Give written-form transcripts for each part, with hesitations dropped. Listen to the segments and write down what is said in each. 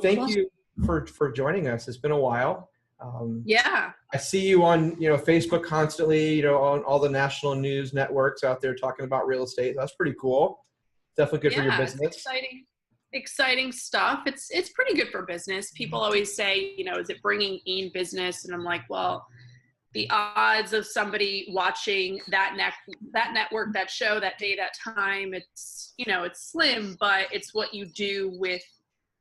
thank you for joining us. It's been a while. Yeah. I see you on, Facebook constantly, on all the national news networks out there talking about real estate. That's pretty cool. Definitely good for your business. It's exciting stuff. It's pretty good for business. People always say, is it bringing in business? And I'm like, well, the odds of somebody watching that network, that show, that day, that time, it's slim, but it's what you do with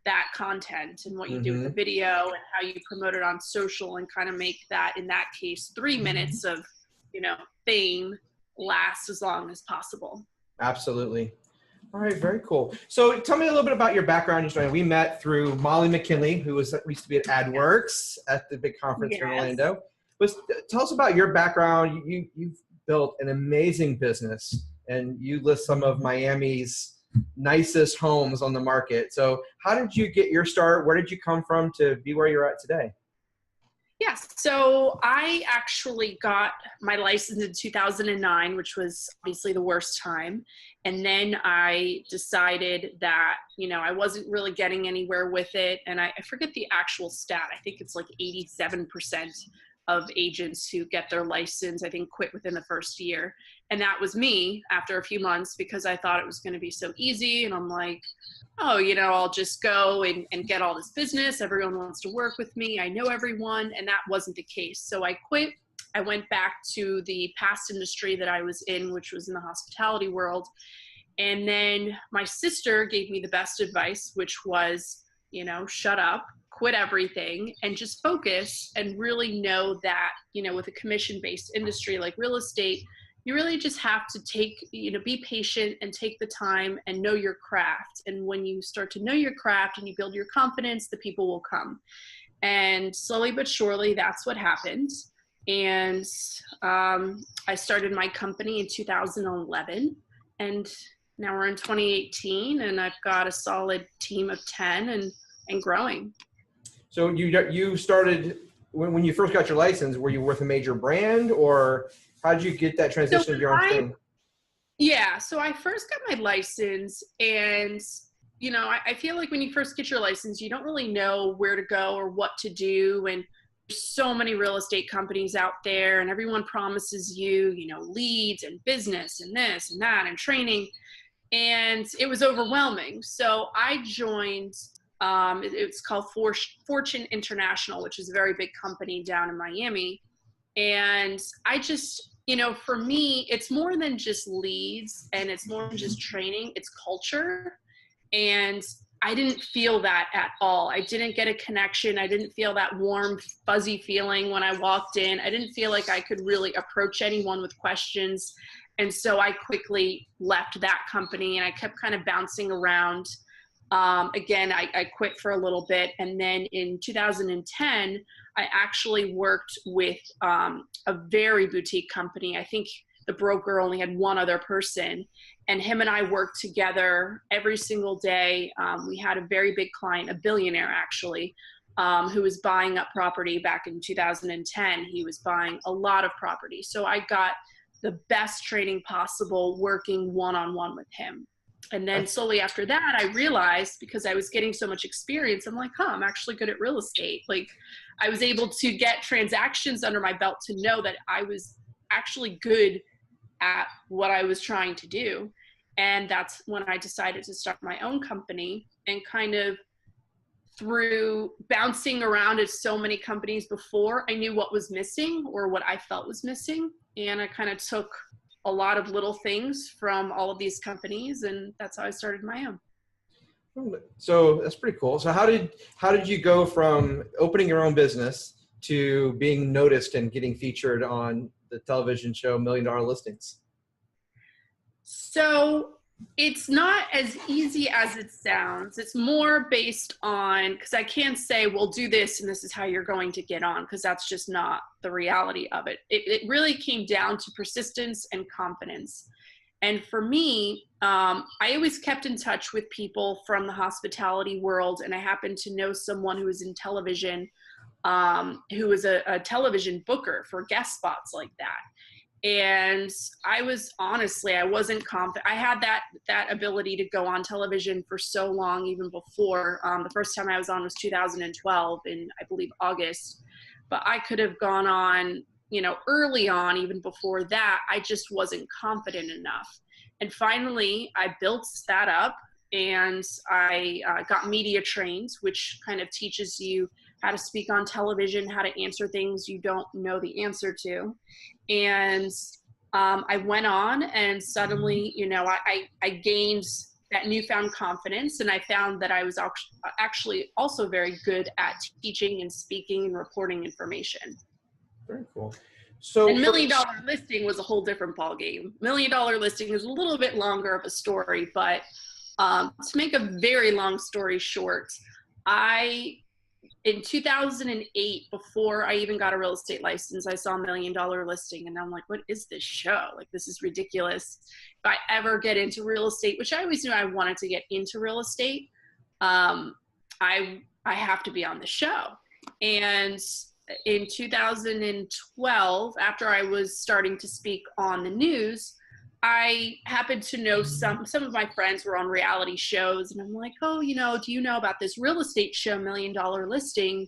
that content and what you do with the video and how you promote it on social and kind of make that, in that case, 3 minutes of, fame last as long as possible. Absolutely. All right, very cool. So tell me a little bit about your background. We met through Molly McKinley, who used to be at AdWorks at the big conference in Orlando. But tell us about your background. You've built an amazing business, and you list some of Miami's nicest homes on the market. So how did you get your start? Where did you come from to be where you're at today? Yes. So I actually got my license in 2009, which was obviously the worst time. And then I decided that, I wasn't really getting anywhere with it. And I forget the actual stat. I think it's like 87% of agents who get their license, I think, quit within the first year. And that was me after a few months, because I thought it was going to be so easy. And I'm like, oh, I'll just go and get all this business. Everyone wants to work with me. I know everyone. And that wasn't the case. So I quit. I went back to the past industry that I was in, which was in the hospitality world. And then my sister gave me the best advice, which was, shut up, quit everything, and just focus and really know that, with a commission-based industry like real estate, you really just have to be patient and take the time and know your craft. And when you start to know your craft and you build your confidence, the people will come. And slowly but surely, that's what happened. And I started my company in 2011, and now we're in 2018, and I've got a solid team of 10 and growing. So you started, when you first got your license, were you with a major brand, or how did you get that transition to your own thing? Yeah, so I first got my license, and I feel like when you first get your license, you don't really know where to go or what to do, and there's so many real estate companies out there, and everyone promises you, leads and business and this and that and training, and it was overwhelming. So I joined. It's called Fortune International, which is a very big company down in Miami. And I just, for me, it's more than just leads, and it's more than just training, it's culture. And I didn't feel that at all. I didn't get a connection. I didn't feel that warm, fuzzy feeling when I walked in. I didn't feel like I could really approach anyone with questions. And so I quickly left that company, and I kept kind of bouncing around. Again, I quit for a little bit. And then in 2010, I actually worked with a very boutique company. I think the broker only had one other person, and him and I worked together every single day. We had a very big client, a billionaire actually, who was buying up property back in 2010. He was buying a lot of property. So I got the best training possible working one-on-one with him. And then slowly after that, I realized, because I was getting so much experience, I'm like, I'm actually good at real estate. Like, I was able to get transactions under my belt to know that I was actually good at what I was trying to do. And that's when I decided to start my own company, and kind of through bouncing around at so many companies before, I knew what was missing, or what I felt was missing. And I kind of took a lot of little things from all of these companies, and that's how I started my own. So that's pretty cool. So how did you go from opening your own business to being noticed and getting featured on the television show $1 Million Listings? So it's not as easy as it sounds. It's more based on, because I can't say, well, do this and this is how you're going to get on, because that's just not the reality of it. It really came down to persistence and confidence. And for me, I always kept in touch with people from the hospitality world, and I happened to know someone who was in television, who was a television booker for guest spots like that. And I wasn't confident. I had that ability to go on television for so long, even before. The first time I was on was 2012 in, I believe, August. But I could have gone on, early on, even before that. I just wasn't confident enough. And finally, I built that up, and I got media trained, which kind of teaches you how to speak on television, how to answer things you don't know the answer to. And I went on, and suddenly, I gained that newfound confidence, and I found that I was actually also very good at teaching and speaking and reporting information. Very cool. So, and $1 Million Listing was a whole different ballgame. $1 Million Listing is a little bit longer of a story, but to make a very long story short, in 2008, before I even got a real estate license, I saw $1 Million Listing, and I'm like, what is this show? Like, this is ridiculous. If I ever get into real estate, which I always knew I wanted to get into real estate, I have to be on the show. And in 2012, after I was starting to speak on the news, I happened to know some of my friends were on reality shows, and I'm like, oh, do you know about this real estate show, $1 Million Listing?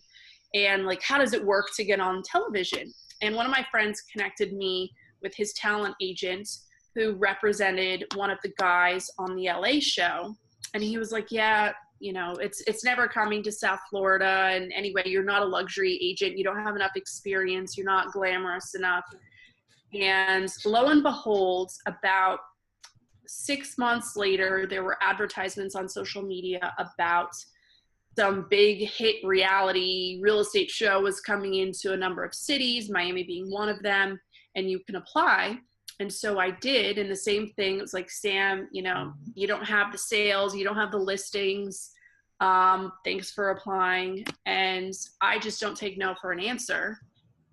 And like, how does it work to get on television? And one of my friends connected me with his talent agent, who represented one of the guys on the LA show. And he was like, yeah, it's never coming to South Florida. And anyway, you're not a luxury agent. You don't have enough experience. You're not glamorous enough. And lo and behold, about 6 months later, there were advertisements on social media about some big hit reality real estate show was coming into a number of cities, Miami being one of them, and you can apply. And so I did, and the same thing, it was like, Sam, you don't have the sales, you don't have the listings, thanks for applying. And I just don't take no for an answer.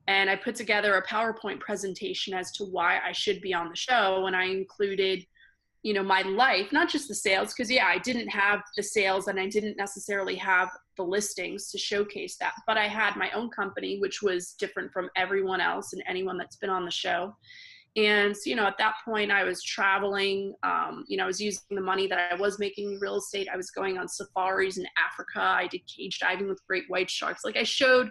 And I put together a PowerPoint presentation as to why I should be on the show. And I included, my life, not just the sales, because I didn't have the sales and I didn't necessarily have the listings to showcase that. But I had my own company, which was different from everyone else and anyone that's been on the show. And, at that point I was traveling, I was using the money that I was making in real estate. I was going on safaris in Africa. I did cage diving with great white sharks. Like, I showed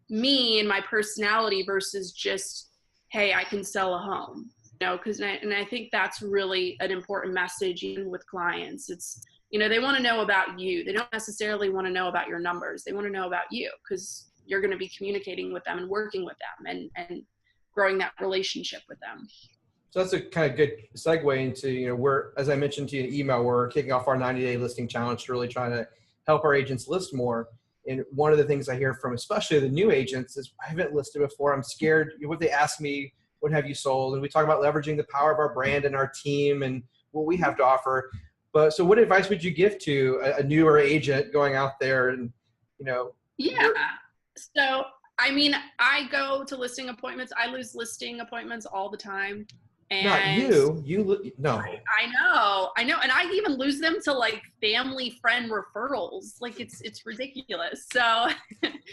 me and my personality versus just, hey, I can sell a home, because I think that's really an important message even with clients. It's, they want to know about you. They don't necessarily want to know about your numbers. They want to know about you, because you're going to be communicating with them and working with them and growing that relationship with them. So that's a kind of good segue into, we're, as I mentioned to you in email, we're kicking off our 90-day listing challenge to really try to help our agents list more. And one of the things I hear from especially the new agents is, I haven't listed before. I'm scared. What they ask me, what have you sold? And we talk about leveraging the power of our brand and our team and what we have to offer. But so what advice would you give to a newer agent going out there and, Yeah. So, I go to listing appointments. I lose listing appointments all the time. And not you, no. I know. And I even lose them to like family friend referrals. Like, it's ridiculous. So, and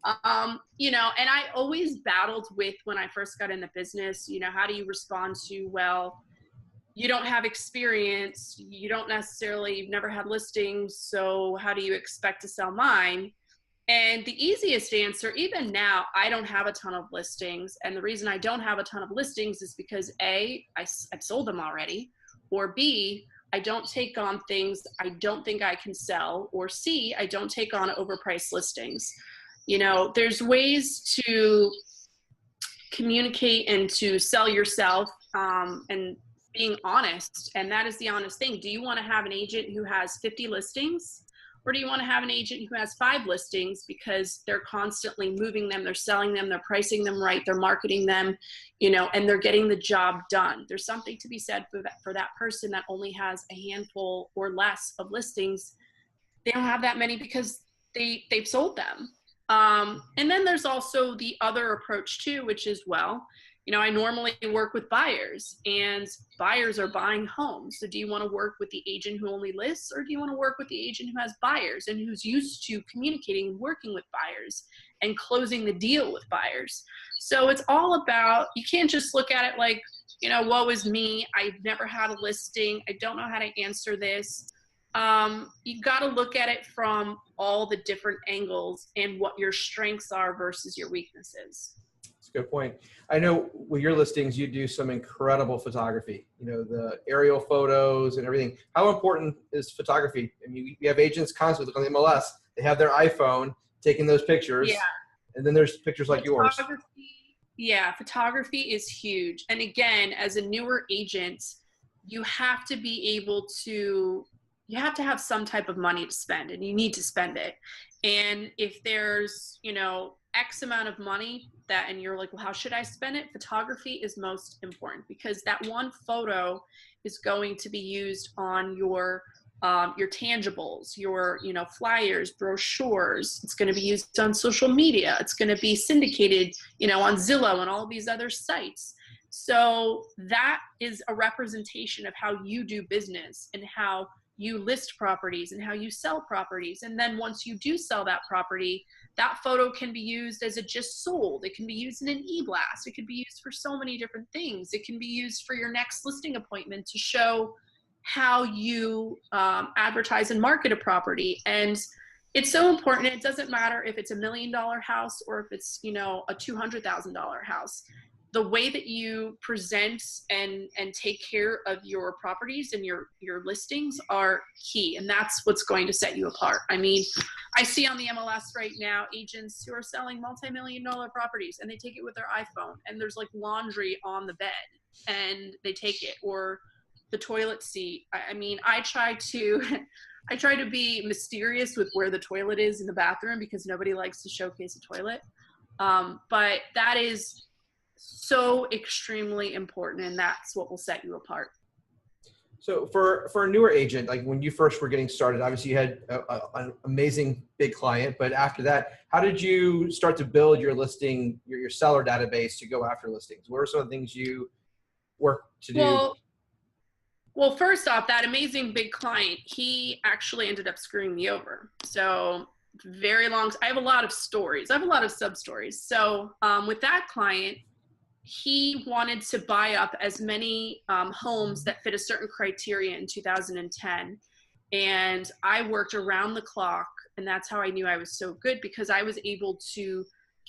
I always battled with, when I first got in the business, how do you respond to, well, you don't have experience. You've never had listings. So how do you expect to sell mine? And the easiest answer, even now, I don't have a ton of listings. And the reason I don't have a ton of listings is because A, I've sold them already, or B, I don't take on things I don't think I can sell, or C, I don't take on overpriced listings. There's ways to communicate and to sell yourself, and being honest. And that is the honest thing. Do you want to have an agent who has 50 listings? Or do you want to have an agent who has 5 listings because they're constantly moving them, they're selling them, they're pricing them right, they're marketing them, and they're getting the job done? There's something to be said for that person that only has a handful or less of listings. They don't have that many because they've sold them. And then there's also the other approach too, which is, well, I normally work with buyers, and buyers are buying homes. So do you want to work with the agent who only lists, or do you want to work with the agent who has buyers and who's used to communicating and working with buyers? and closing the deal with buyers. So it's all about, you can't just look at it like, you know, woe is me, I've never had a listing, I don't know how to answer this. You got to look at it from all the different angles and what your strengths are versus your weaknesses. That's a good point. I know with your listings, you do some incredible photography, you know, the aerial photos and everything. How important is photography? I mean, we have agents constantly looking on the MLS. They have their iPhone taking those pictures. Yeah. And then there's pictures like yours. Yeah, photography is huge. And again, as a newer agent, you have to be able to, you have to have some type of money to spend, and you need to spend it. And if there's, you know, X amount of money that, and you're like, well, how should I spend it? Photography is most important, because that one photo is going to be used on your tangibles, your, you know, flyers, brochures. It's going to be used on social media. It's going to be syndicated, you know, on Zillow and all these other sites. So that is a representation of how you do business and how you list properties and how you sell properties. And then once you do sell that property, that photo can be used as it just sold. It can be used in an e-blast. It could be used for so many different things. It can be used for your next listing appointment to show how you advertise and market a property. And it's so important. It doesn't matter if it's $1 million house or if it's, you know, a $200,000 house. The way that you present and take care of your properties and your listings are key. And that's what's going to set you apart. I mean, I see on the MLS right now, agents who are selling multi-million-dollar properties, and they take it with their iPhone, and there's like laundry on the bed and they take it, or the toilet seat. I mean, I try to be mysterious with where the toilet is in the bathroom, because nobody likes to showcase a toilet. But that is so extremely important, and that's what will set you apart. So for a newer agent, like when you first were getting started, obviously you had an amazing big client, but after that, how did you start to build your listing, your seller database to go after listings? What are some of the things you work to do? Well, first off, that amazing big client, he actually ended up screwing me over. So I have a lot of stories. I have a lot of sub stories. So with that client, he wanted to buy up as many homes that fit a certain criteria in 2010. And I worked around the clock, and that's how I knew I was so good, because I was able to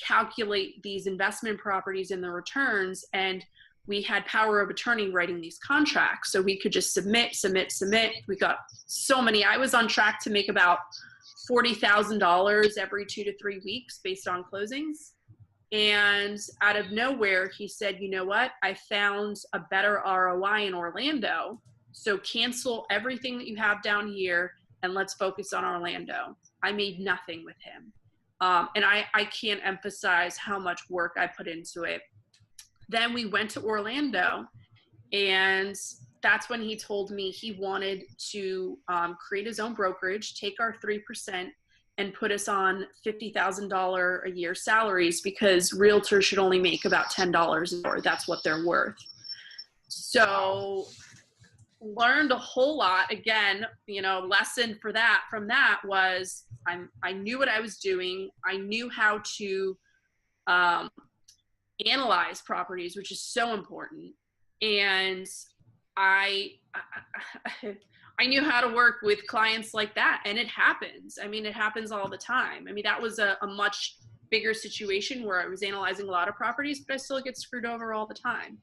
calculate these investment properties and the returns, and we had power of attorney writing these contracts. So we could just submit. We got so many. I was on track to make about $40,000 every 2 to 3 weeks based on closings. And out of nowhere, he said, you know what? I found a better ROI in Orlando. So cancel everything that you have down here and let's focus on Orlando. I made nothing with him. And I can't emphasize how much work I put into it. Then we went to Orlando, and that's when he told me he wanted to create his own brokerage, take our 3%, and put us on $50,000 a year salaries, because realtors should only make about $10 an hour. That's what they're worth. So learned a whole lot. Again, you know, lesson from that was I knew what I was doing. I knew how to analyze properties, which is so important. And I knew how to work with clients like that, and it happens. I mean, it happens all the time. I mean, that was a much bigger situation where I was analyzing a lot of properties, but I still get screwed over all the time.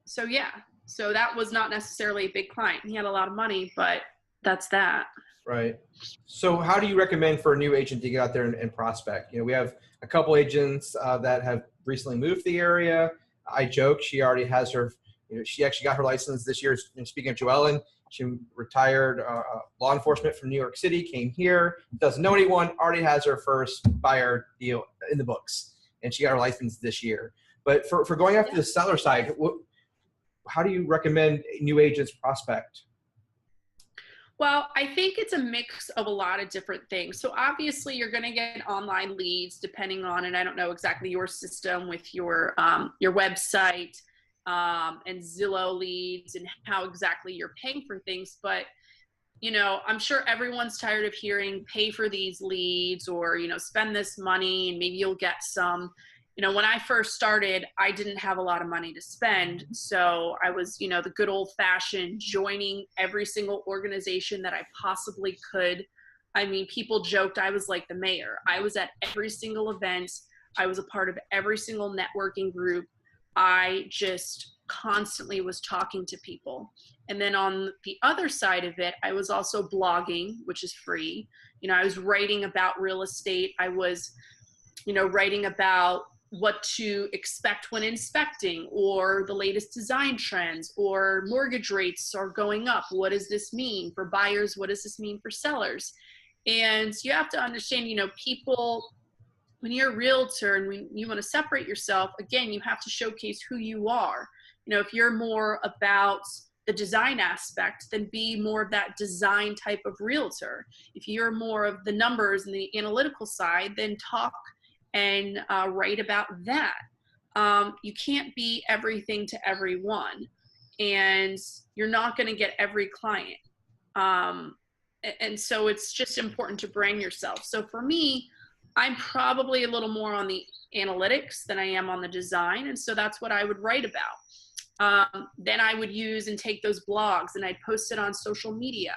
So yeah, so that was not necessarily a big client. He had a lot of money, but that's that. Right. So how do you recommend for a new agent to get out there and prospect? You know, we have a couple agents that have recently moved to the area. I joke, she already has her, you know, she actually got her license this year. And speaking of Joellen, she retired law enforcement from New York City, came here, doesn't know anyone, already has her first buyer deal in the books. And she got her license this year. But for going after the seller side, how do you recommend new agents prospect? Well, I think it's a mix of a lot of different things. So obviously you're going to get online leads depending on, and I don't know exactly your system with your website and Zillow leads and how exactly you're paying for things. But I'm sure everyone's tired of hearing pay for these leads or, spend this money and maybe you'll get some. When I first started, I didn't have a lot of money to spend. So I was, the good old fashioned joining every single organization that I possibly could. I mean, people joked I was like the mayor. I was at every single event. I was a part of every single networking group. I just constantly was talking to people. And then on the other side of it, I was also blogging, which is free. I was writing about real estate. I was, writing about what to expect when inspecting, or the latest design trends, or mortgage rates are going up. What does this mean for buyers? What does this mean for sellers? And you have to understand, people, when you're a realtor and when you want to separate yourself, again, you have to showcase who you are. If you're more about the design aspect, then be more of that design type of realtor. If you're more of the numbers and the analytical side, then talk and write about that. You can't be everything to everyone, and you're not going to get every client. And so it's just important to brand yourself. So for me, I'm probably a little more on the analytics than I am on the design. And so that's what I would write about. Then I would use and take those blogs and I'd post it on social media.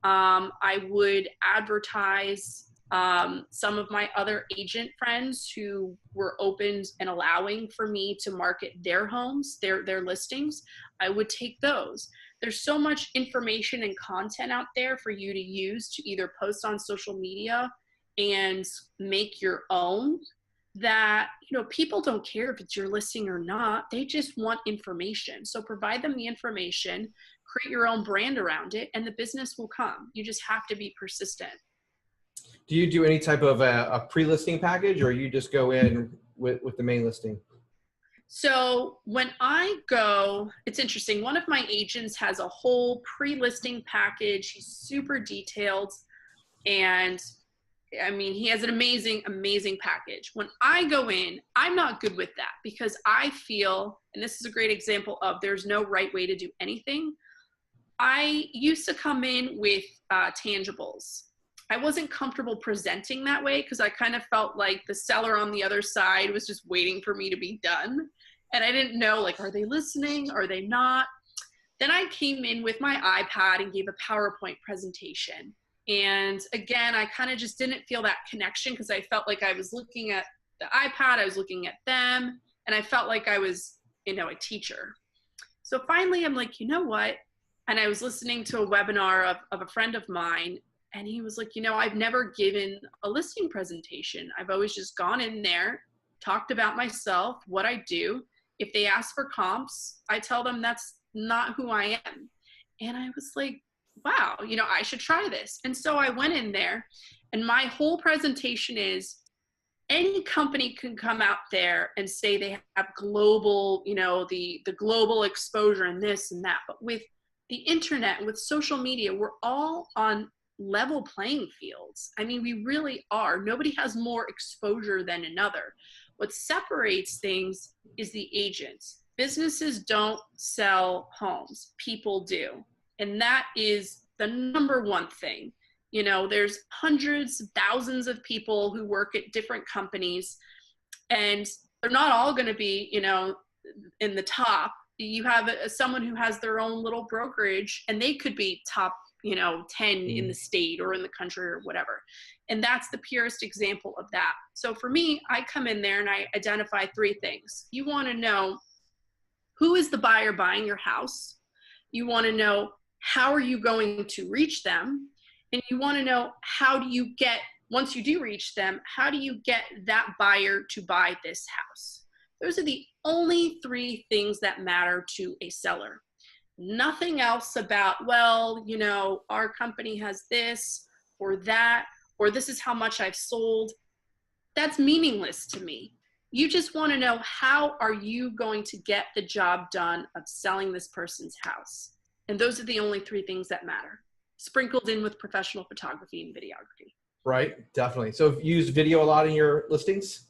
I would advertise some of my other agent friends who were open and allowing for me to market their homes, their listings. I would take those. There's so much information and content out there for you to use to either post on social media and make your own, that, people don't care if it's your listing or not. They just want information. So provide them the information, create your own brand around it, and the business will come. You just have to be persistent. Do you do any type of a pre-listing package, or you just go in with the main listing? So when I go, it's interesting. One of my agents has a whole pre-listing package. He's super detailed. And I mean, he has an amazing, amazing package. When I go in, I'm not good with that because I feel, and this is a great example of there's no right way to do anything. I used to come in with tangibles. I wasn't comfortable presenting that way because I kind of felt like the seller on the other side was just waiting for me to be done. And I didn't know, like, are they listening? Are they not? Then I came in with my iPad and gave a PowerPoint presentation. And again, I kind of just didn't feel that connection because I felt like I was looking at the iPad, I was looking at them, and I felt like I was, a teacher. So finally, I'm like, you know what? And I was listening to a webinar of a friend of mine, and he was like, I've never given a listing presentation. I've always just gone in there, talked about myself, what I do. If they ask for comps, I tell them that's not who I am. And I was like, wow, I should try this. And so I went in there, and my whole presentation is any company can come out there and say they have global, the global exposure and this and that. But with the internet, with social media, we're all on level playing fields. I mean, we really are. Nobody has more exposure than another. What separates things is the agents. Businesses don't sell homes. People do. And that is the number one thing. There's hundreds, thousands of people who work at different companies, and they're not all going to be, in the top. You have someone who has their own little brokerage, and they could be top 10 in the state or in the country or whatever. And that's the purest example of that. So for me, I come in there and I identify three things. You want to know who is the buyer buying your house. You want to know how are you going to reach them? And you want to know how do you get, once you do reach them, how do you get that buyer to buy this house? Those are the only three things that matter to a seller. Nothing else about, well, our company has this or that, or this is how much I've sold. That's meaningless to me. You just want to know, how are you going to get the job done of selling this person's house? And those are the only three things that matter, sprinkled in with professional photography and videography. Right, definitely. So you use video a lot in your listings?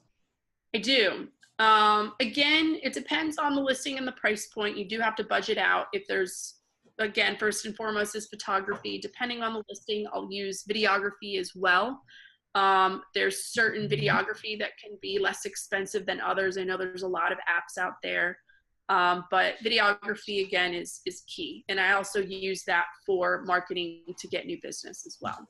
I do. Again, it depends on the listing and the price point. You do have to budget out. If there's again, first and foremost is photography. Depending on the listing, I'll use videography as well. There's certain videography that can be less expensive than others. I know there's a lot of apps out there, but videography, again, is key. And I also use that for marketing to get new business as well.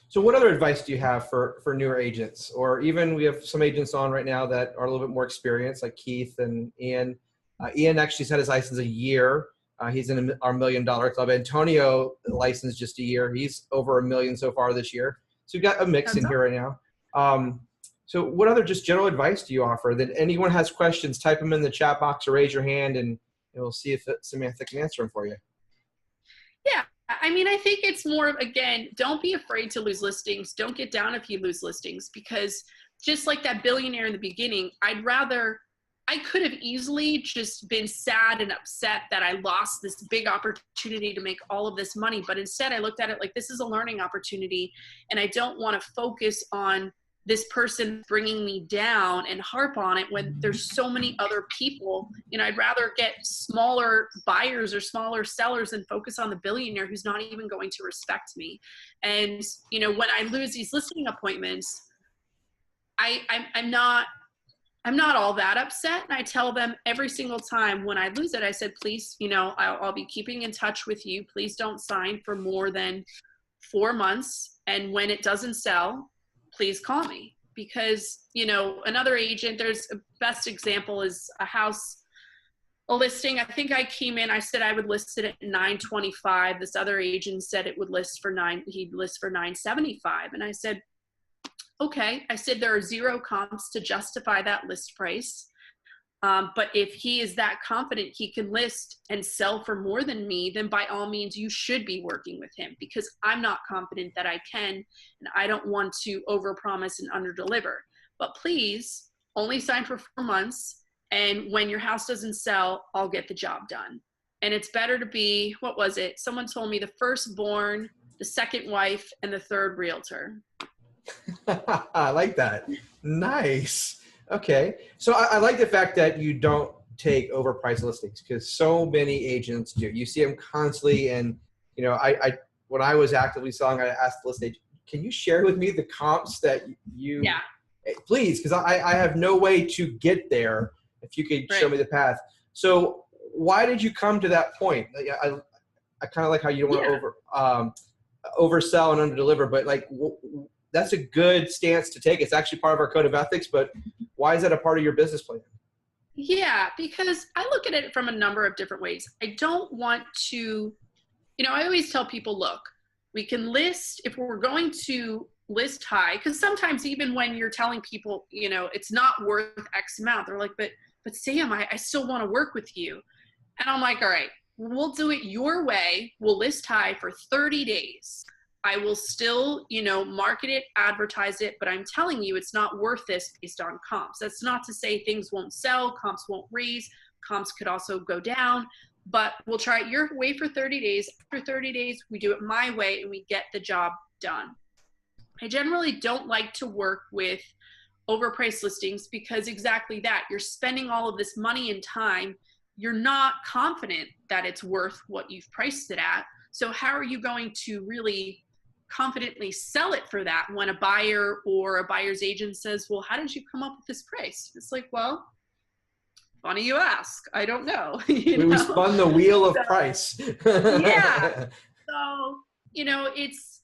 So what other advice do you have for newer agents? Or even we have some agents on right now that are a little bit more experienced, like Keith and Ian. Ian actually had his license a year. He's in our $1 Million Club. Antonio licensed just a year. He's over $1 million so far this year. So we've got a mix in here right now. So what other just general advice do you offer? That anyone has questions, type them in the chat box or raise your hand, and we'll see if Samantha can answer them for you. Yeah. I mean, I think it's more of, again, don't be afraid to lose listings. Don't get down if you lose listings, because just like that billionaire in the beginning, I could have easily just been sad and upset that I lost this big opportunity to make all of this money. But instead I looked at it like, this is a learning opportunity, and I don't want to focus on this person bringing me down and harp on it when there's so many other people. You know, I'd rather get smaller buyers or smaller sellers than focus on the billionaire who's not even going to respect me. And, you know, when I lose these listing appointments, I'm not all that upset. And I tell them every single time when I lose it, I said, please, you know, I'll be keeping in touch with you. Please don't sign for more than 4 months. And when it doesn't sell, please call me. Because, you know, another agent, there's a best example is a listing. I think I came in, I said I would list it at $925. This other agent said it would list for he'd list for $975. And I said, okay. I said, there are 0 comps to justify that list price. But if he is that confident he can list and sell for more than me, then by all means, you should be working with him, because I'm not confident that I can, and I don't want to overpromise and underdeliver. But please only sign for 4 months. And when your house doesn't sell, I'll get the job done. And it's better to be, what was it? Someone told me the firstborn, the second wife, and the third realtor. I like that. Nice. Okay. So I like the fact that you don't take overpriced listings, because so many agents do. You see them constantly. And, you know, when I was actively selling, I asked the listing agent, can you share with me the comps that you, please, because I have no way to get there. If you could show me the path. So why did you come to that point? I kind of like how you don't want to oversell and underdeliver, but like, that's a good stance to take. It's actually part of our code of ethics, but why is that a part of your business plan? Yeah, because I look at it from a number of different ways. I don't want to, you know, I always tell people, look, we can list, if we're going to list high, because sometimes even when you're telling people, you know, it's not worth X amount, they're like, but Sam, I still want to work with you. And I'm like, all right, we'll do it your way. We'll list high for 30 days. I will still, you know, market it, advertise it, but I'm telling you it's not worth this based on comps. That's not to say things won't sell, comps won't raise, comps could also go down, but we'll try it your way for 30 days. After 30 days, we do it my way and we get the job done. I generally don't like to work with overpriced listings, because exactly that, you're spending all of this money and time. You're not confident that it's worth what you've priced it at. So how are you going to really confidently sell it for that when a buyer or a buyer's agent says, well, how did you come up with this price? It's like, well, funny you ask. I don't know. We spun the wheel of price. Yeah. So, you know, it's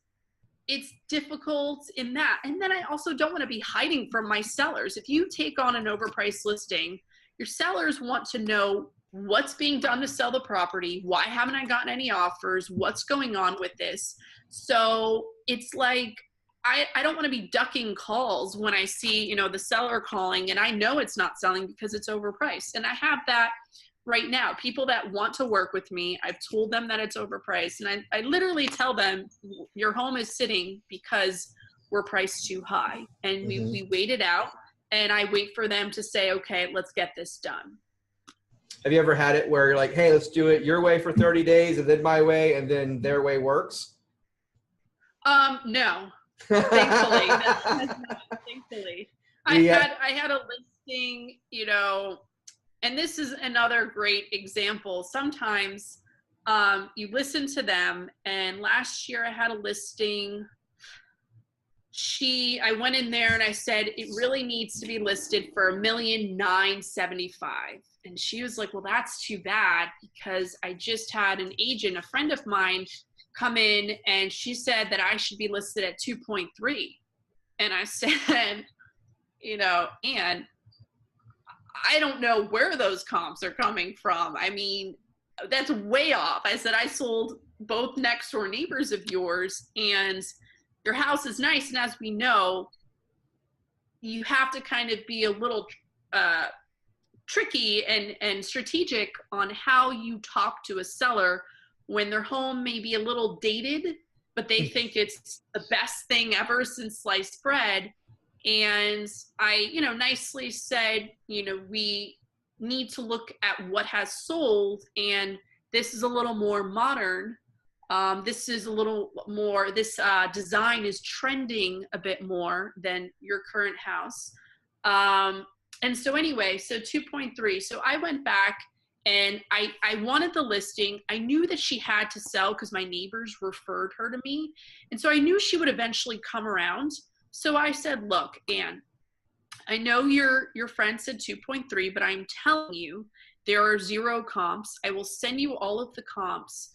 difficult in that. And then I also don't want to be hiding from my sellers. If you take on an overpriced listing, your sellers want to know what's being done to sell the property. Why haven't I gotten any offers? What's going on with this? So it's like, I don't want to be ducking calls when I see, you know, the seller calling and I know it's not selling because it's overpriced. And I have that right now. People that want to work with me, I've told them that it's overpriced. And I literally tell them, your home is sitting because we're priced too high. And we wait it out, and I wait for them to say, okay, let's get this done. Have you ever had it where you're like, hey, let's do it your way for 30 days and then my way, and then their way works? No. Thankfully. Thankfully. I had a listing, you know, and this is another great example. Sometimes you listen to them. And last year I had a listing. I went in there and I said, it really needs to be listed for $1,975,000. And she was like, well, that's too bad, because I just had an agent, a friend of mine, come in, and she said that I should be listed at 2.3. And I said, and I don't know where those comps are coming from. I mean, that's way off. I said, I sold both next door neighbors of yours, and your house is nice. And as we know, you have to kind of be a little tricky and strategic on how you talk to a seller when their home may be a little dated, but they think it's the best thing ever since sliced bread. And I, nicely said, we need to look at what has sold, and this is a little more modern. This is a little more, this design is trending a bit more than your current house. And so anyway, so 2.3. So I went back and I wanted the listing. I knew that she had to sell because my neighbors referred her to me. And so I knew she would eventually come around. So I said, look, Anne, I know your friend said 2.3, but I'm telling you, there are 0 comps. I will send you all of the comps.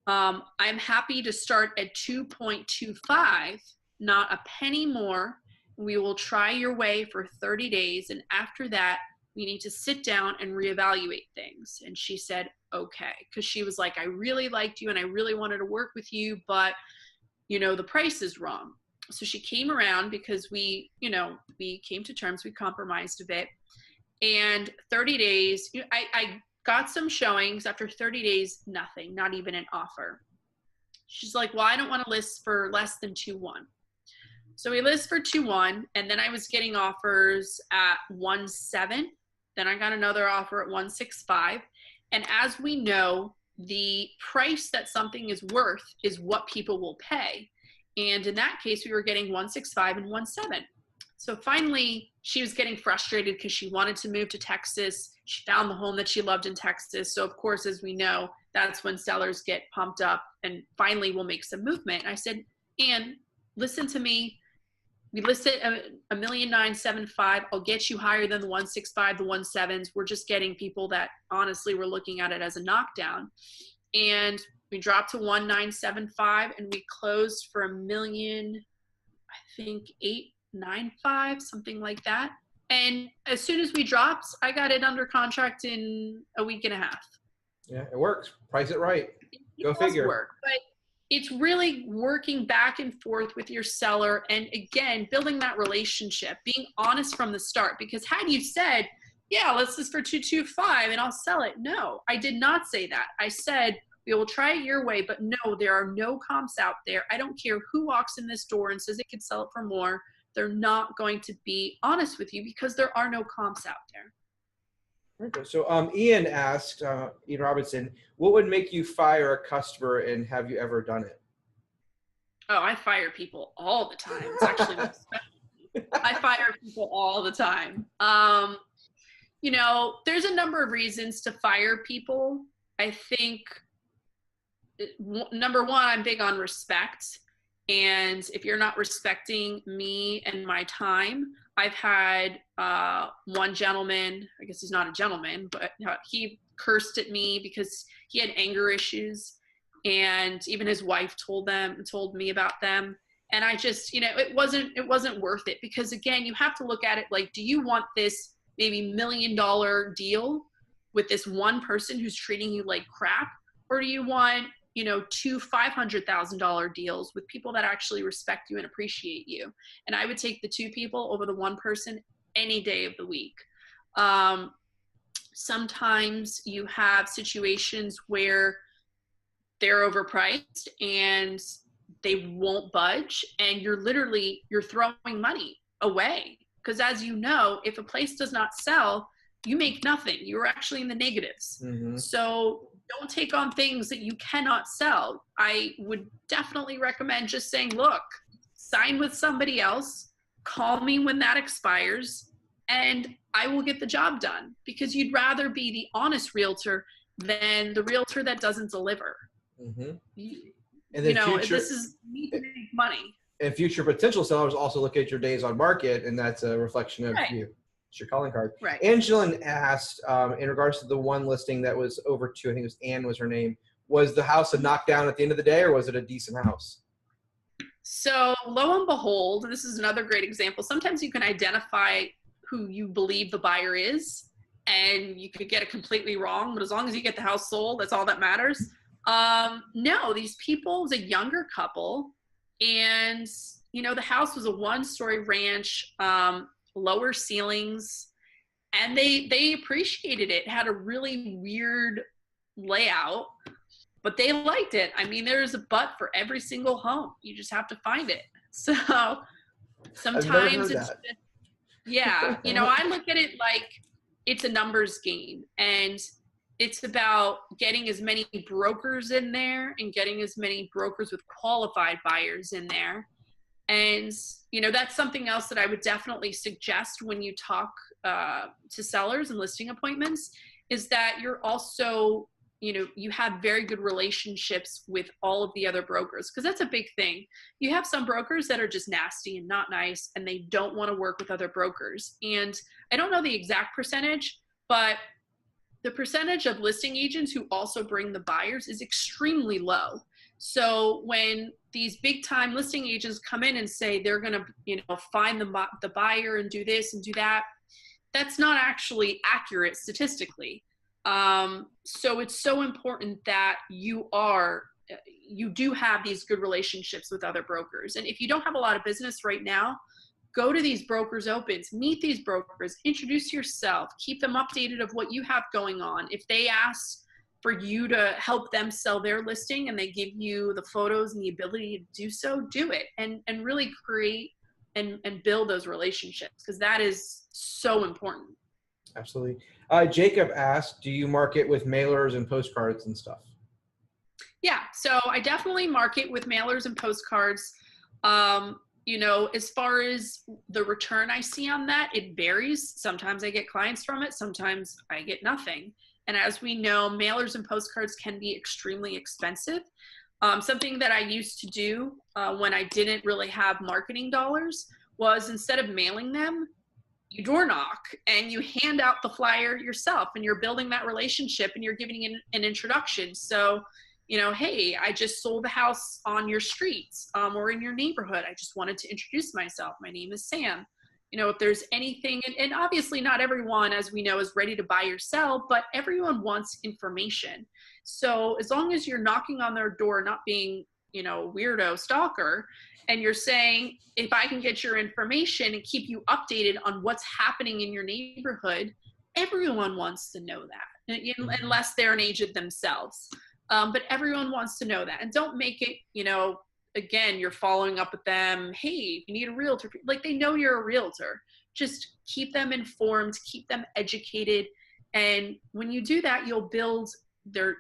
I'm happy to start at 2.25, not a penny more. We will try your way for 30 days. And after that, we need to sit down and reevaluate things. And she said, okay. Because she was like, I really liked you and I really wanted to work with you, but, the price is wrong. So she came around because we came to terms, we compromised a bit. And 30 days, I got some showings. After 30 days, nothing, not even an offer. She's like, well, I don't want to list for less than 2.1. So we list for 2.1, and then I was getting offers at 1.7. Then I got another offer at 1.65. And as we know, the price that something is worth is what people will pay. And in that case, we were getting 1.65 and 1.7. So finally, she was getting frustrated because she wanted to move to Texas. She found the home that she loved in Texas. So of course, as we know, that's when sellers get pumped up and finally will make some movement. And I said, Anne, listen to me. We listed $1,975,000. I'll get you higher than the 1.65, the 1.7s. We're just getting people that honestly were looking at it as a knockdown. And we dropped to 1.975, and we closed for $1,895,000, something like that. And as soon as we dropped, I got it under contract in a week and a half. Yeah, it works. Price it right. Go figure. Work, but it's really working back and forth with your seller, and again, building that relationship, being honest from the start. Because had you said, yeah, let's list for 2.25 and I'll sell it. No, I did not say that. I said, we will try it your way, but no, there are no comps out there. I don't care who walks in this door and says it could sell it for more. They're not going to be honest with you because there are no comps out there. Okay. So Ian asked, Ian Robinson, what would make you fire a customer, and have you ever done it? Oh, I fire people all the time. It's actually I fire people all the time. There's a number of reasons to fire people. I think number one, I'm big on respect. And if you're not respecting me and my time, I've had one gentleman, I guess he's not a gentleman, but he cursed at me because he had anger issues, and even his wife told me about them. And I just, it wasn't worth it, because again, you have to look at it like, do you want this maybe $1 million deal with this one person who's treating you like crap? Or do you want, 2 $500,000 deals with people that actually respect you and appreciate you? And I would take the 2 people over the one person any day of the week. Sometimes you have situations where they're overpriced and they won't budge, and you're throwing money away. Because as you know, if a place does not sell, you make nothing. You're actually in the negatives. Mm-hmm. So don't take on things that you cannot sell. I would definitely recommend just saying, look, sign with somebody else, call me when that expires, and I will get the job done. Because you'd rather be the honest realtor than the realtor that doesn't deliver. Mm-hmm. You And then know, future, this is need to make money. and future potential sellers also look at your days on market, and that's a reflection of Right. you. It's your calling card. Right. Angela asked, in regards to the one listing that was over two, I think it was Ann was her name, was the house a knockdown at the end of the day, or was it a decent house? So lo and behold, this is another great example. Sometimes you can identify who you believe the buyer is, and you could get it completely wrong, but as long as you get the house sold, that's all that matters. No, these people, it was a younger couple, and you know, the house was a one-story ranch, lower ceilings, and they appreciated it. It had a really weird layout, but they liked it. I mean, there's a but for every single home. You just have to find it. So sometimes it's, yeah, you know, I look at it like it's a numbers game, and it's about getting as many brokers in there and getting as many brokers with qualified buyers in there. And, you know, that's something else that I would definitely suggest when you talk to sellers and listing appointments, is that you're also, you know, you have very good relationships with all of the other brokers, because that's a big thing. You have some brokers that are just nasty and not nice, and they don't want to work with other brokers. And I don't know the exact percentage, but the percentage of listing agents who also bring the buyers is extremely low. So when these big time listing agents come in and say they're going to, you know, find the buyer and do this and do that, that's not actually accurate statistically. So it's so important that you do have these good relationships with other brokers. And if you don't have a lot of business right now, go to these brokers opens, meet these brokers, introduce yourself, keep them updated of what you have going on. If they ask for you to help them sell their listing and they give you the photos and the ability to do so, do it, and really create and build those relationships, because that is so important. Absolutely. Jacob asked, do you market with mailers and postcards and stuff? Yeah, so I definitely market with mailers and postcards. You know, as far as the return I see on that, it varies. Sometimes I get clients from it, sometimes I get nothing. And as we know, mailers and postcards can be extremely expensive. Something that I used to do when I didn't really have marketing dollars was, instead of mailing them, you door knock and you hand out the flyer yourself, and you're building that relationship and you're giving an introduction. So, you know, hey, I just sold the house on your street or in your neighborhood. I just wanted to introduce myself. My name is Sam. You know, if there's anything, and obviously not everyone, as we know, is ready to buy or sell, but everyone wants information. So as long as you're knocking on their door, not being, you know, weirdo stalker, and you're saying, if I can get your information and keep you updated on what's happening in your neighborhood, everyone wants to know that, unless they're an agent themselves. But everyone wants to know that. And don't make it, you know, again, you're following up with them. Hey, you need a realtor. Like, they know you're a realtor. Just keep them informed, keep them educated. And when you do that, you'll build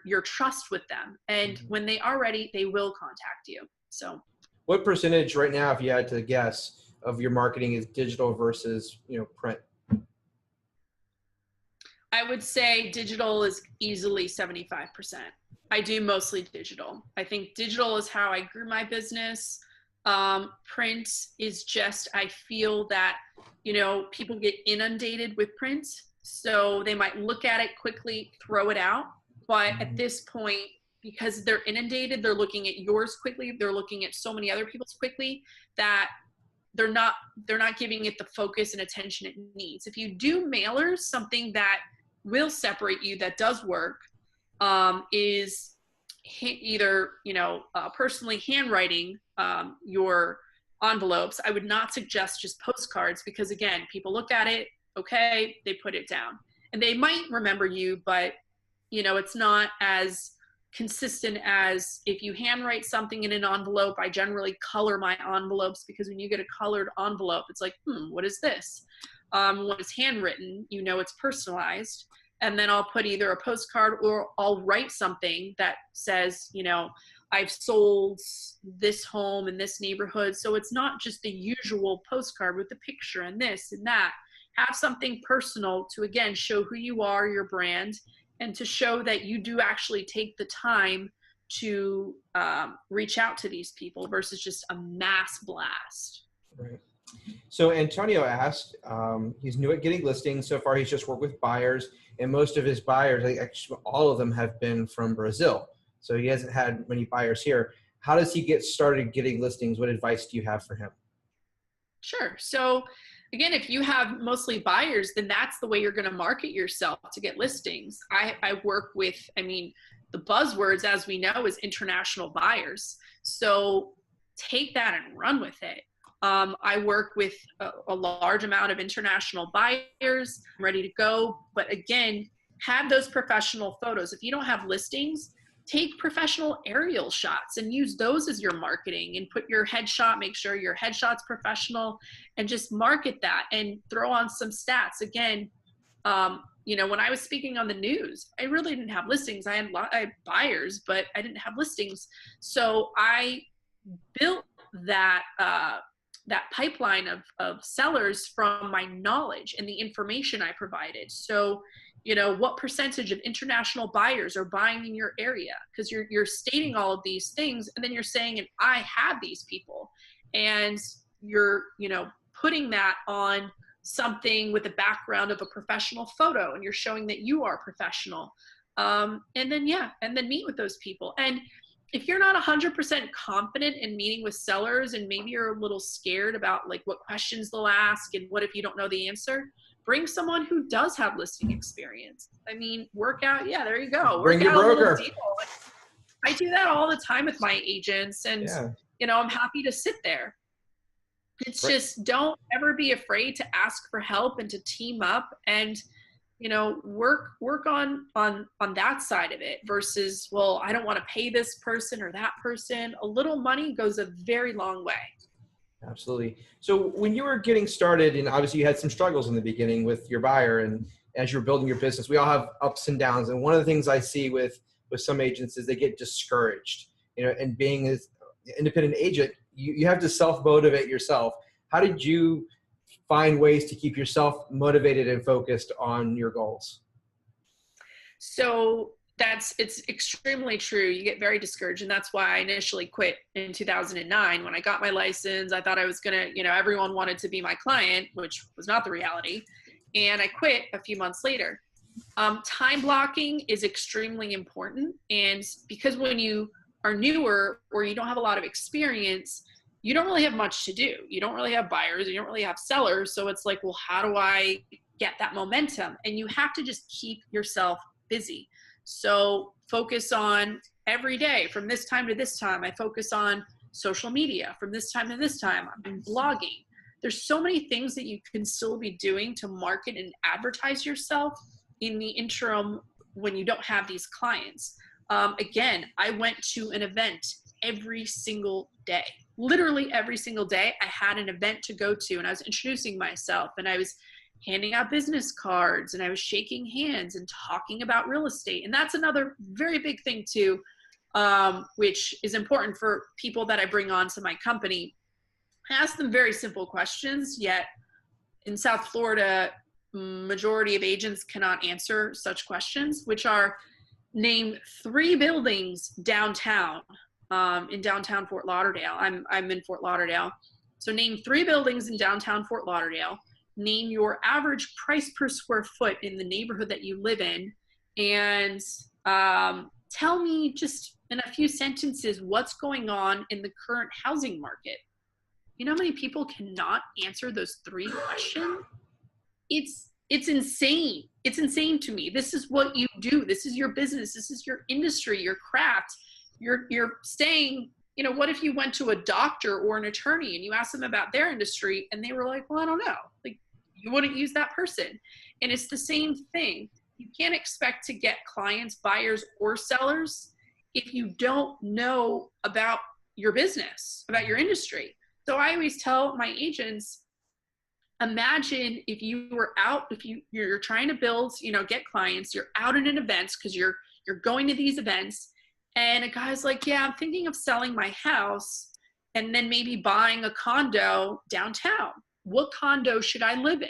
your trust with them. And when they are ready, they will contact you. So what percentage right now, if you had to guess, of your marketing is digital versus, you know, print? I would say digital is easily 75%. I do mostly digital. I think digital is how I grew my business. Print is just, I feel that, you know, people get inundated with print, so they might look at it quickly, throw it out. But at this point, because they're inundated, they're looking at yours quickly, they're looking at so many other people's quickly, that they're not giving it the focus and attention it needs. If you do mailers, something that will separate you, that does work, is either, you know, personally handwriting your envelopes. I would not suggest just postcards, because again, people look at it, okay, they put it down, and they might remember you, but you know, it's not as consistent as if you handwrite something in an envelope. I generally color my envelopes, because when you get a colored envelope, it's like, what is this? When it's handwritten, you know, it's personalized. And then I'll put either a postcard, or I'll write something that says, you know, I've sold this home in this neighborhood. So it's not just the usual postcard with the picture and this and that. Have something personal to, again, show who you are, your brand, and to show that you do actually take the time to reach out to these people versus just a mass blast. Right. So Antonio asked, he's new at getting listings. So far, he's just worked with buyers, and most of his buyers, like actually all of them, have been from Brazil. So he hasn't had many buyers here. How does he get started getting listings? What advice do you have for him? Sure. So again, if you have mostly buyers, then that's the way you're going to market yourself to get listings. I work with, I mean, the buzzwords, as we know, is international buyers. So take that and run with it. I work with a large amount of international buyers. I'm ready to go. But again, have those professional photos. If you don't have listings, take professional aerial shots and use those as your marketing, and put your headshot, make sure your headshot's professional, and just market that and throw on some stats. Again, you know, when I was speaking on the news, I really didn't have listings. I had buyers, but I didn't have listings. So I built that, that pipeline of sellers from my knowledge and the information I provided. So, you know, what percentage of international buyers are buying in your area? Because you're stating all of these things, and then you're saying, and I have these people, and you're, you know, putting that on something with a background of a professional photo, and you're showing that you are professional. And then, yeah, and then meet with those people. And if you're not 100% confident in meeting with sellers, and maybe you're a little scared about like what questions they'll ask and what if you don't know the answer, bring someone who does have listing experience. I mean, work out. Yeah, there you go. Bring your broker. I do that all the time with my agents, and you know, I'm happy to sit there. It's just, don't ever be afraid to ask for help and to team up, and you know, work on that side of it versus, well, I don't want to pay this person or that person. A little money goes a very long way. Absolutely. So when you were getting started, and obviously you had some struggles in the beginning with your buyer, and as you're building your business, we all have ups and downs. And one of the things I see with some agents is they get discouraged, you know, and being an independent agent, you have to self-motivate yourself. How did you find ways to keep yourself motivated and focused on your goals? So it's extremely true. You get very discouraged. And that's why I initially quit in 2009. When I got my license, I thought I was going to, you know, everyone wanted to be my client, which was not the reality. And I quit a few months later. Time blocking is extremely important. And because when you are newer or you don't have a lot of experience, you don't really have much to do. You don't really have buyers. You don't really have sellers. So it's like, well, how do I get that momentum? And you have to just keep yourself busy. So focus on every day from this time to this time. I focus on social media from this time to this time. I've been blogging. There's so many things that you can still be doing to market and advertise yourself in the interim when you don't have these clients. Again, I went to an event every single day. Literally every single day I had an event to go to, and I was introducing myself, and I was handing out business cards, and I was shaking hands and talking about real estate. And that's another very big thing too, which is important for people that I bring on to my company. I ask them very simple questions, yet in South Florida, majority of agents cannot answer such questions, which are, name 3 buildings downtown, in downtown Fort Lauderdale. I'm in Fort Lauderdale. So name 3 buildings in downtown Fort Lauderdale. Name your average price per square foot in the neighborhood that you live in, and tell me just in a few sentences what's going on in the current housing market. You know how many people cannot answer those 3 questions? It's insane. It's insane to me. This is what you do. This is your business. This is your industry, your craft. You're saying, you know, what if you went to a doctor or an attorney and you asked them about their industry and they were like, well, I don't know. Like, you wouldn't use that person. And it's the same thing. You can't expect to get clients, buyers, or sellers if you don't know about your business, about your industry. So I always tell my agents, imagine if you were out, if you're trying to build, you know, get clients, you're out at an event because you're going to these events, and a guy's like, yeah, I'm thinking of selling my house and then maybe buying a condo downtown. What condo should I live in?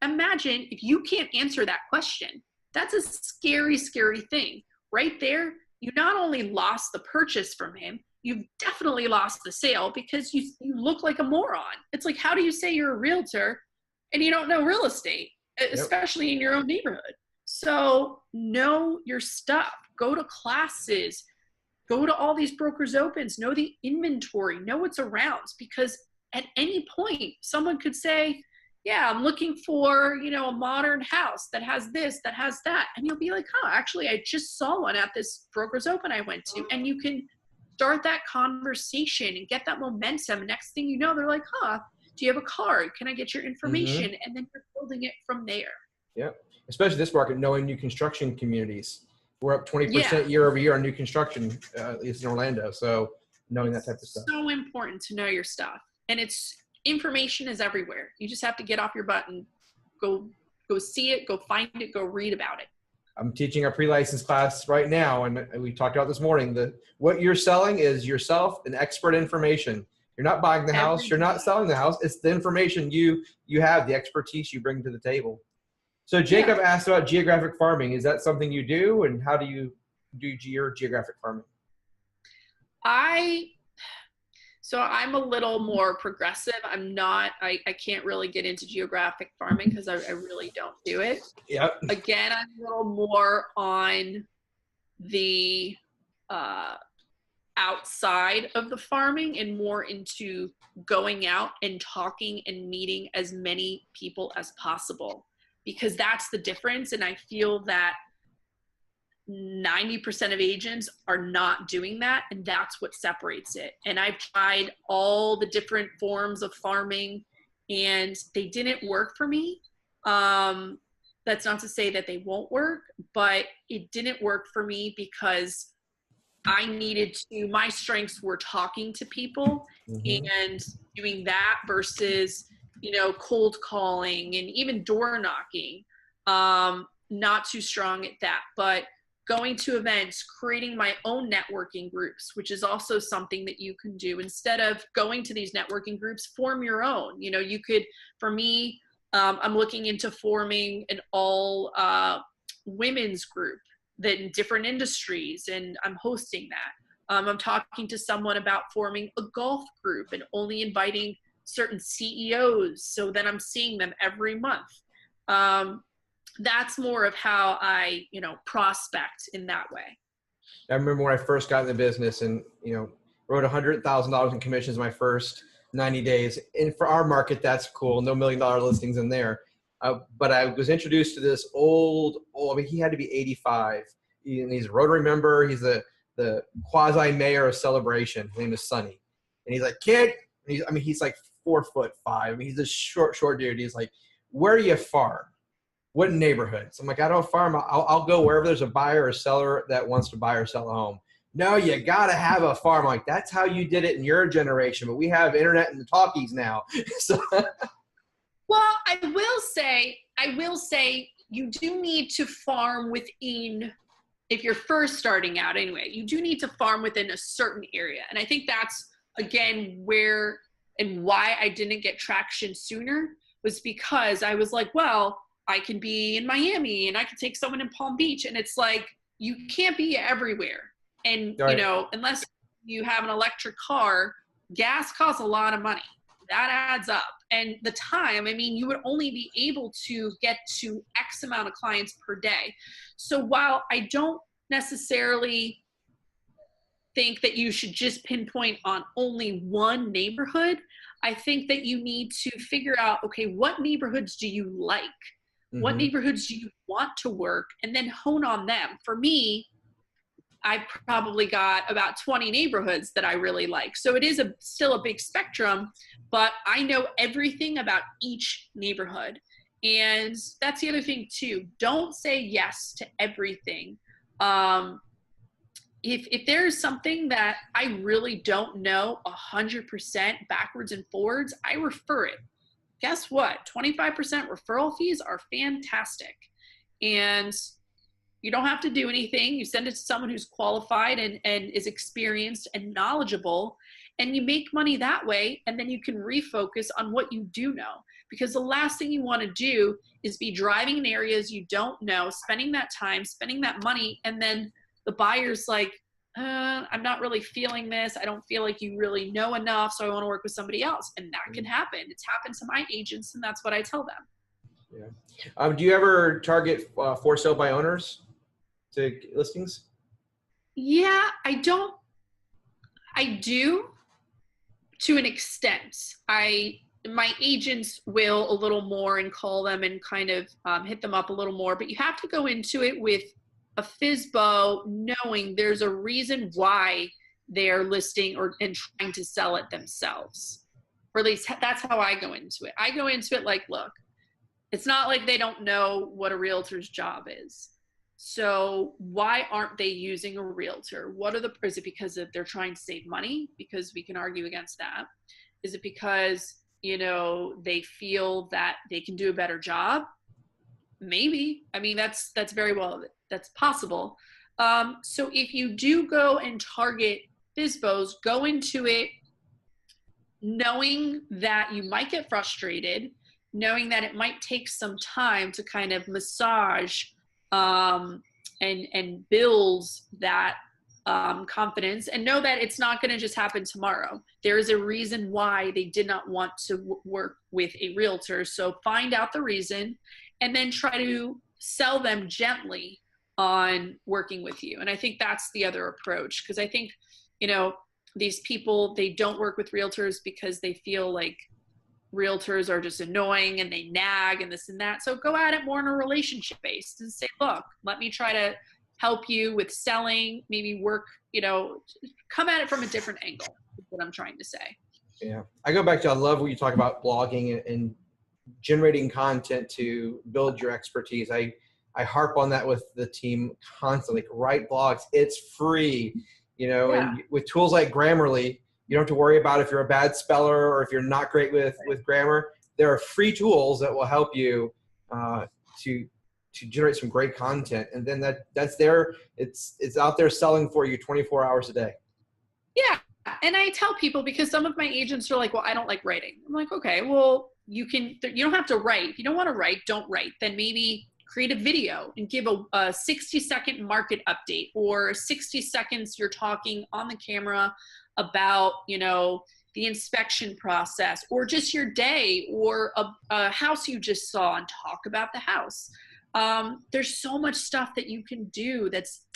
Imagine if you can't answer that question. That's a scary, scary thing. Right there, you not only lost the purchase from him, you've definitely lost the sale because you look like a moron. It's like, how do you say you're a realtor and you don't know real estate, especially in your own neighborhood? So know your stuff. Go to classes. Go to all these brokers opens. Know the inventory. Know what's around, because at any point, someone could say, yeah, I'm looking for, a modern house that has this, that has that. And you'll be like, actually, I just saw one at this broker's open I went to. And you can start that conversation and get that momentum. Next thing you know, they're like, do you have a card? Can I get your information? And then you're building it from there. Yeah. Especially this market, knowing new construction communities. We're up 20% year over year on new construction, at least in Orlando. So knowing that type of stuff. So important to know your stuff. And information is everywhere. You just have to get off your butt and go see it, go find it, go read about it. I'm teaching a pre-license class right now, and we talked about this morning. What you're selling is yourself and expert information. You're not buying the house. You're not selling the house. It's the information you have, the expertise you bring to the table. So Jacob asked about geographic farming. Is that something you do, and how do you do your geographic farming? So I'm a little more progressive. I can't really get into geographic farming because I really don't do it. Yep. Again, I'm a little more on the outside of the farming and more into going out and talking and meeting as many people as possible, because that's the difference. And I feel that 90% of agents are not doing that, and that's what separates it. And I've tried all the different forms of farming and they didn't work for me. That's not to say that they won't work, but it didn't work for me because my strengths were talking to people and doing that versus, cold calling and even door knocking. Not too strong at that, but going to events, creating my own networking groups, which is also something that you can do. Instead of going to these networking groups, form your own. You could, for me, I'm looking into forming an all women's group that in different industries, and I'm hosting that. I'm talking to someone about forming a golf group and only inviting certain CEOs, so then I'm seeing them every month. That's more of how I, prospect in that way. I remember when I first got in the business and, wrote $100,000 in commissions my first 90 days. And for our market, that's cool. No $1 million listings in there. But I was introduced to this he had to be 85. And he's a Rotary member. He's the quasi-mayor of Celebration. His name is Sonny. And he's like, kid, he's like 4'5". He's this short dude. He's like, where do you farm? What neighborhoods? I'm like, I don't farm. I'll go wherever there's a buyer or seller that wants to buy or sell a home. No, you got to have a farm. I'm like, that's how you did it in your generation, but we have internet and the talkies now. So. Well, I will say you do need to farm within, if you're first starting out anyway, you do need to farm within a certain area. And I think that's, again, where and why I didn't get traction sooner was because I was like, well, I can be in Miami and I can take someone in Palm Beach. And it's like, you can't be everywhere. And, right. Unless you have an electric car, gas costs a lot of money. That adds up. And the time, you would only be able to get to X amount of clients per day. So while I don't necessarily think that you should just pinpoint on only one neighborhood, I think that you need to figure out, okay, what neighborhoods do you like? What neighborhoods do you want to work? And then hone on them. For me, I probably got about 20 neighborhoods that I really like. So it is still a big spectrum, but I know everything about each neighborhood. And that's the other thing too. Don't say yes to everything. If there's something that I really don't know 100% backwards and forwards, I refer it. Guess what? 25% referral fees are fantastic. And you don't have to do anything. You send it to someone who's qualified and is experienced and knowledgeable, and you make money that way. And then you can refocus on what you do know. because the last thing you want to do is be driving in areas you don't know, spending that time, spending that money, and then the buyer's like, I'm not really feeling this. I don't feel like you really know enough, so I want to work with somebody else. And that can happen. It's happened to my agents, and that's what I tell them. Yeah. Do you ever target for sale by owners to listings? Yeah, I do to an extent. My agents will a little more and call them and kind of hit them up a little more, but you have to go into it with a FSBO, knowing there's a reason why they're listing and trying to sell it themselves. Or at least that's how I go into it. I go into it like, look, it's not like they don't know what a realtor's job is. So why aren't they using a realtor? Is it because they're trying to save money? Because we can argue against that. Is it because, they feel that they can do a better job? Maybe. I mean, that's possible. So if you do go and target FSBOs, go into it knowing that you might get frustrated, knowing that it might take some time to kind of massage and build that confidence, and know that it's not going to just happen tomorrow. There is a reason why they did not want to work with a realtor. So find out the reason and then try to sell them gently on working with you. And I think that's the other approach, because I think, these people, they don't work with realtors because they feel like realtors are just annoying and they nag and this and that. So go at it more in a relationship based and say, look, let me try to help you with selling, maybe work, come at it from a different angle, is what I'm trying to say. Yeah. I go back to, I love when you talk about blogging and generating content to build your expertise. I harp on that with the team constantly. Like, write blogs. It's free, and with tools like Grammarly, you don't have to worry about if you're a bad speller or if you're not great with grammar. There are free tools that will help you to generate some great content. And then that's there. It's out there selling for you 24 hours a day. Yeah. And I tell people, because some of my agents are like, well, I don't like writing. I'm like, okay, well, you don't have to write. If you don't want to write, don't write. Then maybe create a video and give a 60-second market update, or 60 seconds you're talking on the camera about, the inspection process, or just your day, or a house you just saw, and talk about the house. There's so much stuff that you can do that's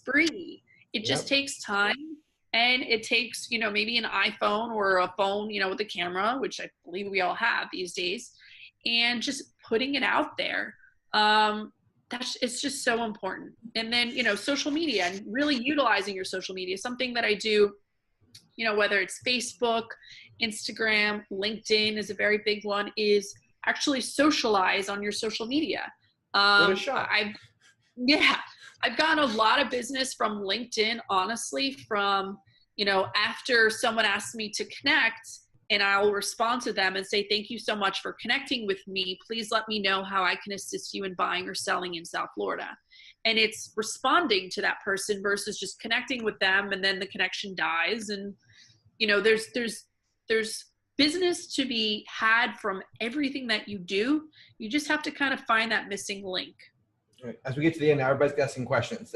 free. It just takes time, and it takes, maybe an iPhone or a phone, with a camera, which I believe we all have these days, and just putting it out there. It's just so important. And then, social media, and really utilizing your social media. Something that I do, whether it's Facebook, Instagram, LinkedIn is a very big one, is actually socialize on your social media. What a shot. I've gotten a lot of business from LinkedIn, honestly, from, after someone asks me to connect, and I'll respond to them and say, thank you so much for connecting with me. Please let me know how I can assist you in buying or selling in South Florida. And it's responding to that person versus just connecting with them and then the connection dies. And, there's business to be had from everything that you do. You just have to kind of find that missing link. All right. As we get to the end, everybody's got some questions.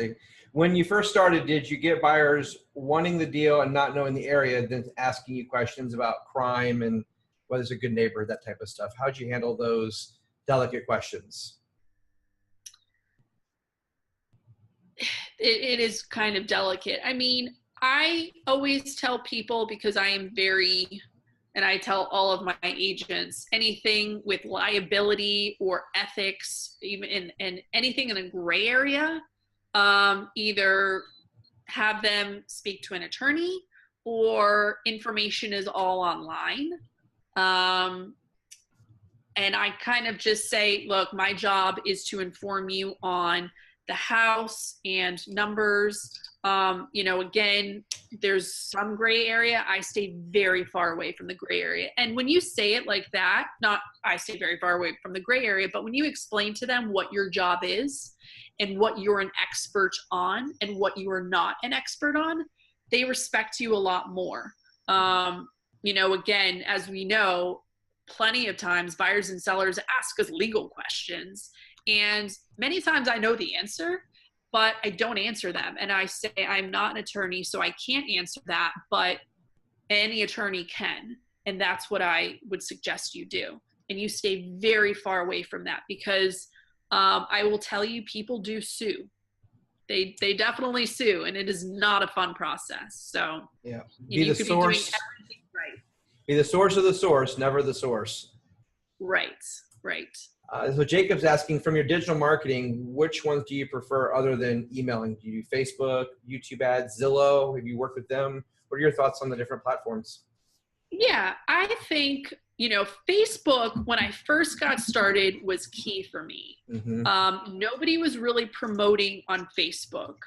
When you first started, did you get buyers wanting the deal and not knowing the area, then asking you questions about crime and whether it's a good neighbor, that type of stuff? How'd you handle those delicate questions? It is kind of delicate. I mean, I always tell people, because I am and I tell all of my agents, anything with liability or ethics, even in anything in a gray area, either have them speak to an attorney, or information is all online. And I kind of just say, look, my job is to inform you on the house and numbers. Again, there's some gray area. I stay very far away from the gray area. And when you say it like that, not I stay very far away from the gray area, but when you explain to them what your job is and what you're an expert on and what you are not an expert on, they respect you a lot more. Again, as we know, plenty of times buyers and sellers ask us legal questions. And many times I know the answer, but I don't answer them. And I say, I'm not an attorney, so I can't answer that, but any attorney can. And that's what I would suggest you do. And you stay very far away from that, because I will tell you, people do sue. They definitely sue, and it is not a fun process. So yeah, you could be doing everything right. Be the source of the source, never the source. Right, right. So Jacob's asking, from your digital marketing, which ones do you prefer other than emailing? Do you do Facebook, YouTube ads, Zillow? Have you worked with them? What are your thoughts on the different platforms? Yeah, I think, Facebook, when I first got started, was key for me. Mm-hmm. Nobody was really promoting on Facebook.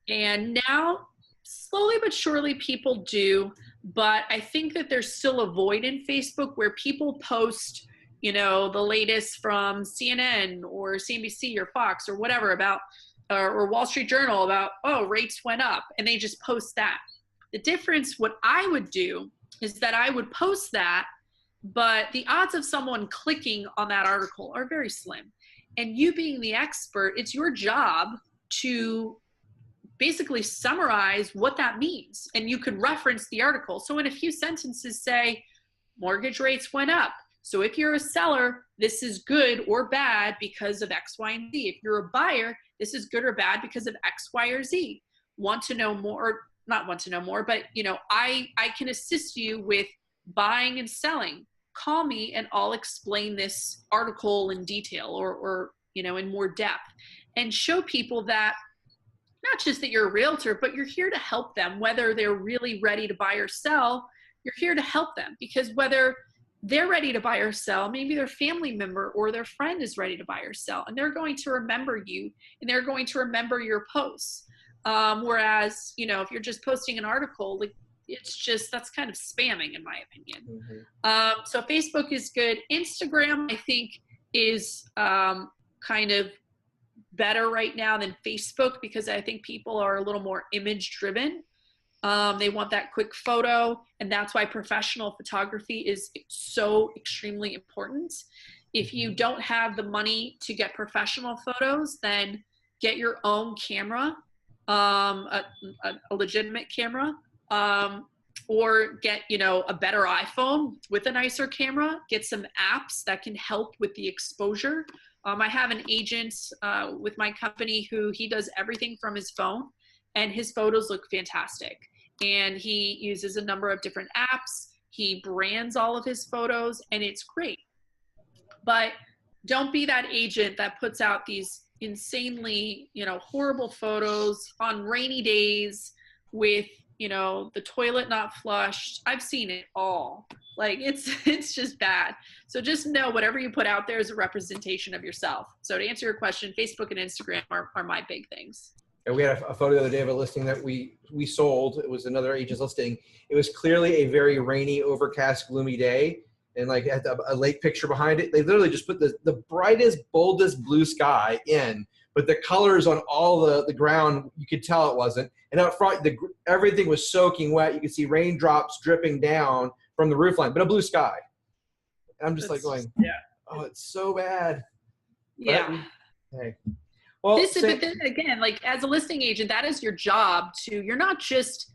And now, slowly but surely, people do. But I think that there's still a void in Facebook where people post, the latest from CNN or CNBC or Fox or whatever about, or Wall Street Journal about, oh, rates went up. And they just post that. The difference, what I would do, is that I would post that, but the odds of someone clicking on that article are very slim. And you being the expert, it's your job to basically summarize what that means. And you could reference the article. So in a few sentences say, mortgage rates went up. So if you're a seller, this is good or bad because of X, Y, and Z. If you're a buyer, this is good or bad because of X, Y, or Z. Want to know more? Not want to know more, but I can assist you with buying and selling. Call me and I'll explain this article in detail or in more depth, and show people that not just that you're a realtor, but you're here to help them, whether they're really ready to buy or sell. You're here to help them, because whether they're ready to buy or sell, maybe their family member or their friend is ready to buy or sell, and they're going to remember you and they're going to remember your posts. Whereas, if you're just posting an article, like that's kind of spamming in my opinion. Mm-hmm. So Facebook is good. Instagram, I think, is kind of better right now than Facebook, because I think people are a little more image driven. They want that quick photo, and that's why professional photography is so extremely important. If you don't have the money to get professional photos, then get your own camera. A legitimate camera, or get, a better iPhone with a nicer camera, get some apps that can help with the exposure. I have an agent with my company who he does everything from his phone, and his photos look fantastic. And he uses a number of different apps. He brands all of his photos, and it's great. But don't be that agent that puts out these insanely, horrible photos on rainy days with, the toilet not flushed. I've seen it all. Like it's just bad. So just know whatever you put out there is a representation of yourself. So to answer your question, Facebook and Instagram are my big things. And we had a photo the other day of a listing that we sold. It was another agent's listing. It was clearly a very rainy, overcast, gloomy day. And like at a lake picture behind it, they literally just put the brightest, boldest blue sky in, but the colors on all the ground, you could tell it wasn't. And out front, everything was soaking wet. You could see raindrops dripping down from the roof line, but a blue sky. And I'm just going, yeah, oh, it's so bad. Yeah. But, hey. Well, but then again, like as a listing agent, that is your job you're not just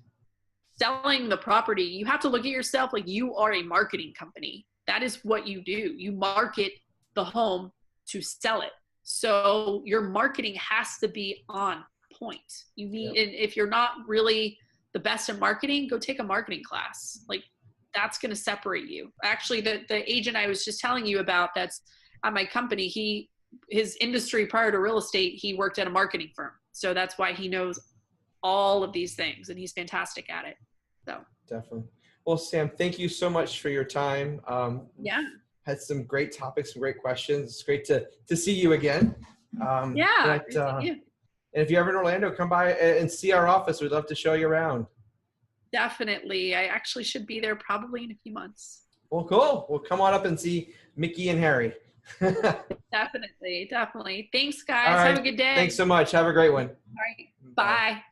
selling the property. You have to look at yourself like you are a marketing company. That is what you do. You market the home to sell it. So your marketing has to be on point. You need, and if you're not really the best at marketing, go take a marketing class. Like that's going to separate you. Actually, the agent I was just telling you about that's at my company, his industry prior to real estate, he worked at a marketing firm. So that's why he knows all of these things, and he's fantastic at it. So definitely. Well, Sam, thank you so much for your time. Yeah. Had some great topics, some great questions. It's great to see you again. Yeah. And if you're ever in Orlando, come by and see our office. We'd love to show you around. Definitely. I actually should be there probably in a few months. Well, cool. Well, come on up and see Mickey and Harry. Definitely. Thanks, guys. All right. Have a good day. Thanks so much. Have a great one. All right. Bye.